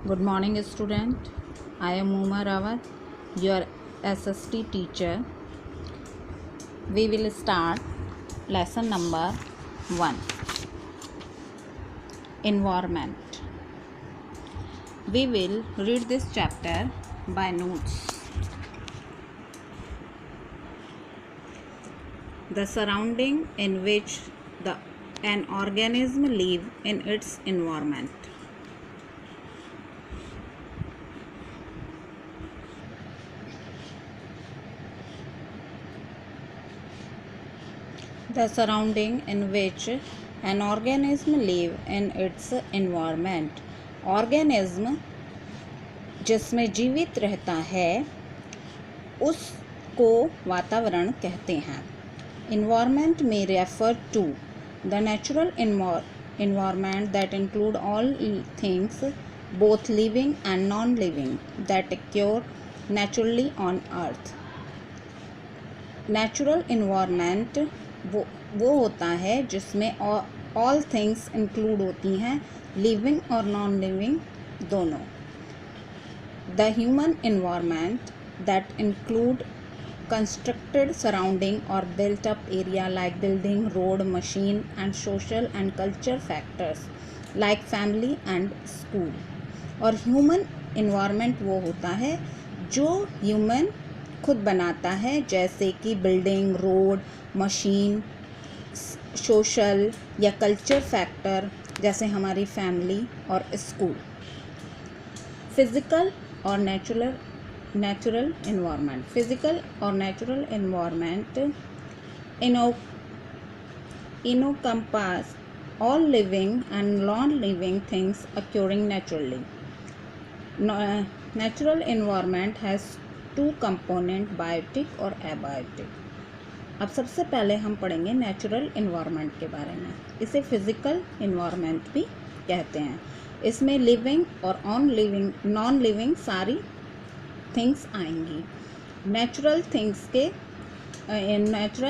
Good morning, student. I am Uma Rawat, your SST teacher. We will start lesson number 1, Environment. We will read this chapter by notes. The surrounding in which an organism lives in its environment. The surrounding in which an organism lives in its environment. Organism जिसमें जीवित रहता है उसको वातावरण कहते हैं. Environment may refer to the natural environment that include all things, both living and non-living, that occur naturally on earth. Natural environment वो होता है जिसमें ऑल थिंग्स इंक्लूड होती हैं, लिविंग और नॉन लिविंग दोनों. The human environment that include constructed surrounding or built up area like building, road, machine and social and culture factors like family and school. और human environment वो होता है जो human खुद बनाता है, जैसे कि बिल्डिंग, रोड, मशीन, सोशल या कल्चर फैक्टर जैसे हमारी फैमिली और स्कूल. फिज़िकल और नेचुरल एनवायरनमेंट. फिज़िकल और natural environment encompass all living and non-living things occurring naturally. Natural environment has two component, biotic और abiotic. अब सबसे पहले हम पढ़ेंगे नेचुरल एनवायरनमेंट के बारे में. इसे फिज़िकल एनवायरनमेंट भी कहते हैं. इसमें लिविंग और नॉन लिविंग सारी थिंग्स आएंगी. नेचुरल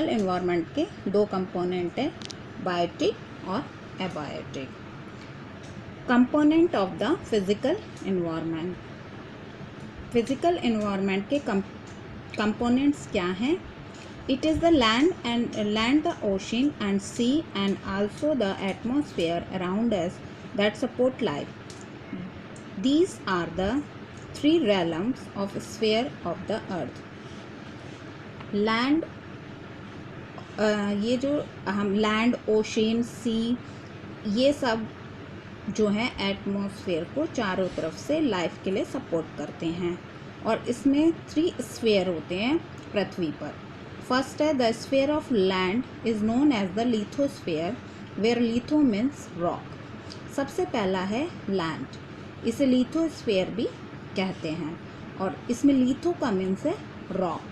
एनवायरनमेंट के दो कंपोनेंट हैं, बायोटिक और abiotic. Component of the physical environment. Physical environment के कंपोनेंट्स क्या हैं? It is the land, the ocean and sea and also the atmosphere around us that support life. These are the three realms of sphere of the earth. Land, ये जो हम land, ocean, सी, ये सब जो है atmosphere को चारों तरफ से लाइफ के लिए सपोर्ट करते हैं. और इसमें 3 स्फीयर होते हैं पृथ्वी पर. फर्स्ट है the sphere of land is known as the lithosphere where litho means rock. सबसे पहला है लैंड. इसे लिथोस्फीयर भी कहते हैं और इसमें लिथो का मीन्स है rock.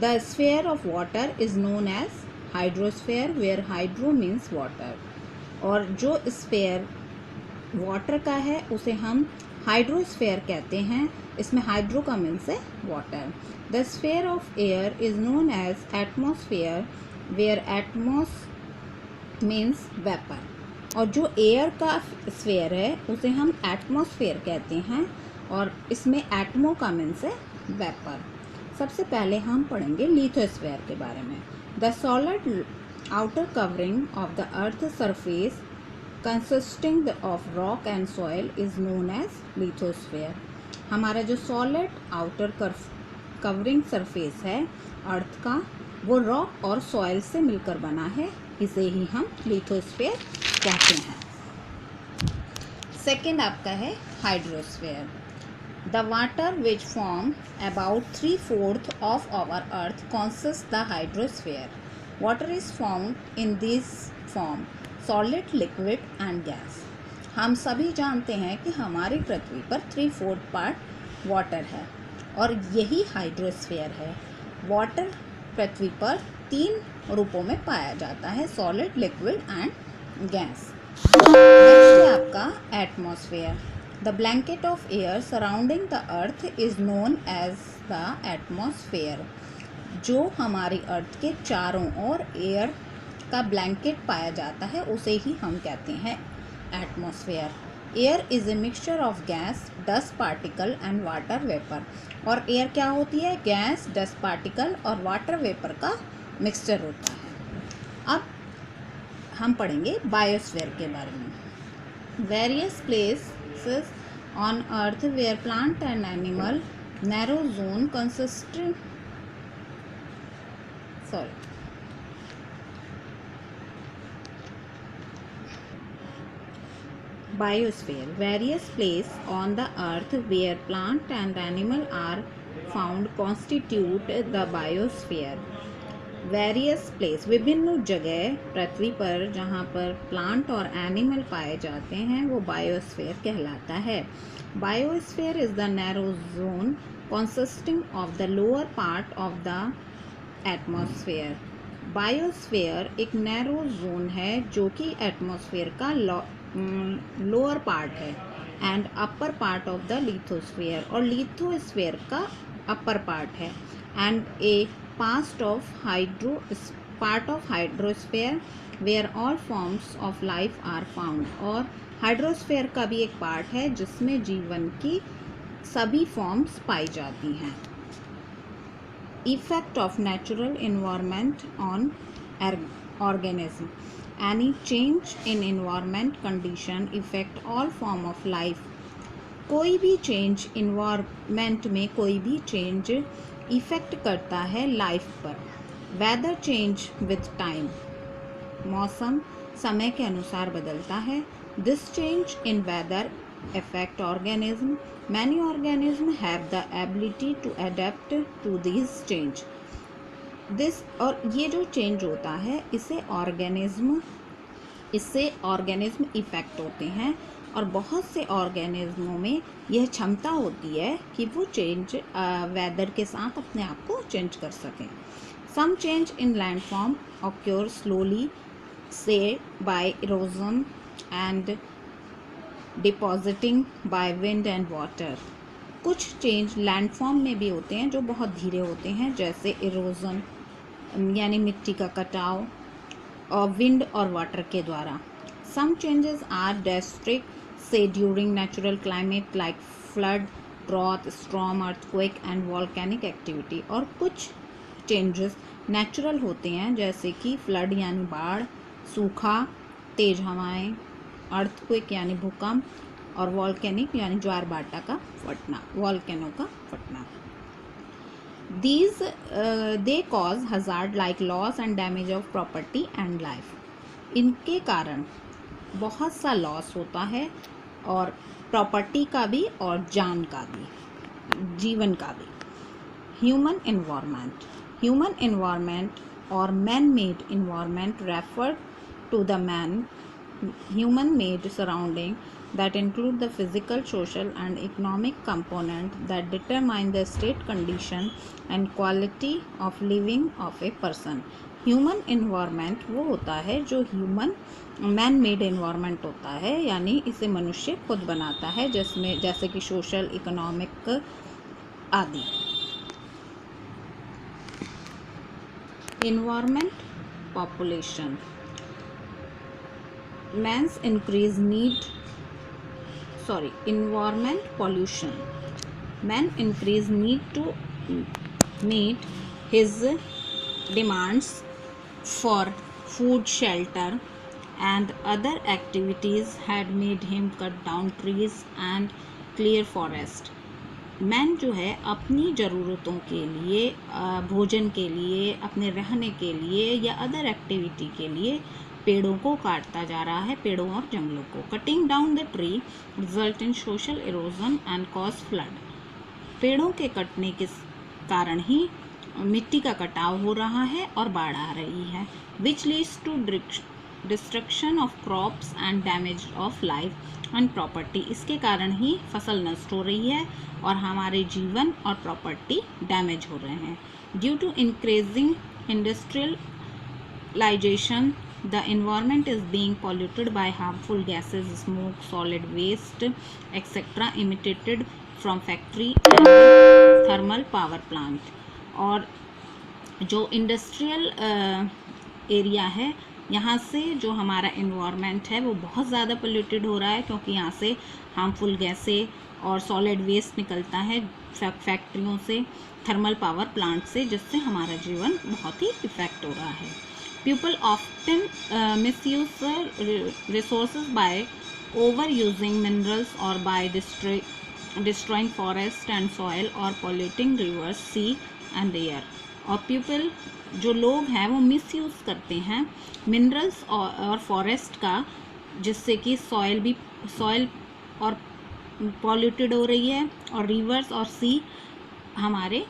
The sphere of water is known as hydrosphere where hydro means water. और जो स्फीयर वाटर का है उसे हम हाइड्रोस्फीयर कहते हैं. इसमें हाइड्रो का मीन्स है water. The sphere of air is known as atmosphere where atmos means vapour. और जो एयर का स्फीयर है उसे हम एटमॉस्फेयर कहते हैं और इसमें एटमो का मीन्स है वेपर. सबसे पहले हम पढ़ेंगे लिथोस्फीयर के बारे में. The solid outer covering of the earth surface consisting of rock and soil is known as lithosphere. हमारा जो सॉलिड आउटर कवरिंग सरफेस है अर्थ का, वो रॉक और सॉइल से मिलकर बना है. इसे ही हम लिथोस्फीयर कहते हैं. सेकेंड आपका है hydrosphere. The water which form about 3/4 of our earth consist the hydrosphere. Water is found in this form solid, liquid and gas. हम सभी जानते हैं कि हमारी पृथ्वी पर 3/4 पार्ट वाटर है और यही हाइड्रोस्फीयर है. वाटर पृथ्वी पर 3 रूपों में पाया जाता है, solid, liquid and gas. Next है आपका atmosphere. The blanket of air surrounding the earth is known as the atmosphere. जो हमारी अर्थ के चारों ओर एयर का ब्लैंकेट पाया जाता है उसे ही हम कहते हैं atmosphere. Air is a mixture of gas, dust particle and water vapour. और एयर क्या होती है? गैस, डस्ट पार्टिकल और वाटर वेपर का मिक्सचर होता है। अब हम पढ़ेंगे बायोस्फीयर के बारे में। Various places on earth where plant and animal narrow zone Biosphere, various places on the earth where plant and animal are found constitute the biosphere. Various place, विभिन्न जगह पृथ्वी पर जहाँ पर प्लांट और एनिमल पाए जाते हैं वो बायोस्फीयर कहलाता है। Biosphere is the narrow zone consisting of the lower part of the atmosphere. Biosphere एक नैरो जोन है जो कि एटमॉस्फेयर का लोअर पार्ट है and upper part of the lithosphere, और लिथोस्फीयर का अपर पार्ट है, and a part of hydrosphere where all forms of life are found. और हाइड्रोस्फीयर का भी एक पार्ट है जिसमें जीवन की सभी फॉर्म्स पाई जाती हैं। Effect of natural environment on organism. Any change in environment condition affect all form of life. कोई भी चेंज इन्वायरमेंट में कोई भी चेंज इफ़ेक्ट करता है लाइफ पर। वेदर चेंज विथ टाइम, मौसम समय के अनुसार बदलता है। This change in weather affect organism. Many organisms have the ability to adapt to these change. और ये जो चेंज होता है इससे ऑर्गेनिज्म इफ़ेक्ट होते हैं, और बहुत से ऑर्गेनिज्मों में यह क्षमता होती है कि वो चेंज वेदर के साथ अपने आप को चेंज कर सकें। Some change in landform occur slowly से by erosion and depositing by wind and water. कुछ चेंज लैंडफॉर्म में भी होते हैं जो बहुत धीरे होते हैं, जैसे इरोजन यानी मिट्टी का कटाव, और विंड और वाटर के द्वारा। सम चेंजेस आर ड्रास्टिक से during natural climate like flood, drought, storm, earthquake and volcanic activity. और कुछ चेंजेस नेचुरल होते हैं जैसे कि फ्लड यानी बाढ़, सूखा, तेज हवाएं, अर्थक्वेक यानी भूकंप, और वॉल्केनिक यानी ज्वार भाटा का फटना, वॉल्केनो का फटना। These they cause hazard like loss and damage of property and life. इनके कारण बहुत सा लॉस होता है, और प्रॉपर्टी का भी और जान का भी, जीवन का भी। ह्यूमन एनवायरनमेंट और man made environment refer to the human made surrounding that include the physical, social and economic component that determine the state condition and quality of living of a person. Human environment वो होता है जो human man made environment होता है, यानी इसे मनुष्य खुद बनाता है, जिसमें जैसे कि सोशल, इकोनॉमिक आदि। Environment population, environment pollution. Man increase need to meet his demands for food, shelter and other activities had made him cut down trees and clear forest. Man जो है अपनी ज़रूरतों के लिए, भोजन के लिए, अपने रहने के लिए या अदर एक्टिविटी के लिए पेड़ों को काटता जा रहा है, पेड़ों और जंगलों को। Cutting down the tree result in social erosion and cause flood. पेड़ों के कटने के कारण ही मिट्टी का कटाव हो रहा है और बाढ़ आ रही है। Which leads to destruction of crops and damage of life and property. इसके कारण ही फसल नष्ट हो रही है और हमारे जीवन और प्रॉपर्टी डैमेज हो रहे हैं। Due to increasing industrialisation, the environment is being polluted by harmful gases, smoke, solid waste, etc. emitted from factory and thermal power plant. और जो इंडस्ट्रियल एरिया है यहाँ से जो हमारा इन्वायरमेंट है वो बहुत ज़्यादा पोल्यूटेड हो रहा है, क्योंकि यहाँ से हार्मफुल गैसें और सॉलिड वेस्ट निकलता है फैक्ट्रियों से, थर्मल पावर प्लांट से, जिससे हमारा जीवन बहुत ही इफ़ेक्ट हो रहा है। People often misuse resources by over using minerals और bye destroying forest and soil और polluting rivers, sea and air। और पीपल जो लोग हैं वो मिसयूज़ करते हैं मिनरल्स और फॉरेस्ट का, जिससे कि सॉइल और पॉल्यूटेड हो रही है, और रिवर्स और सी हमारे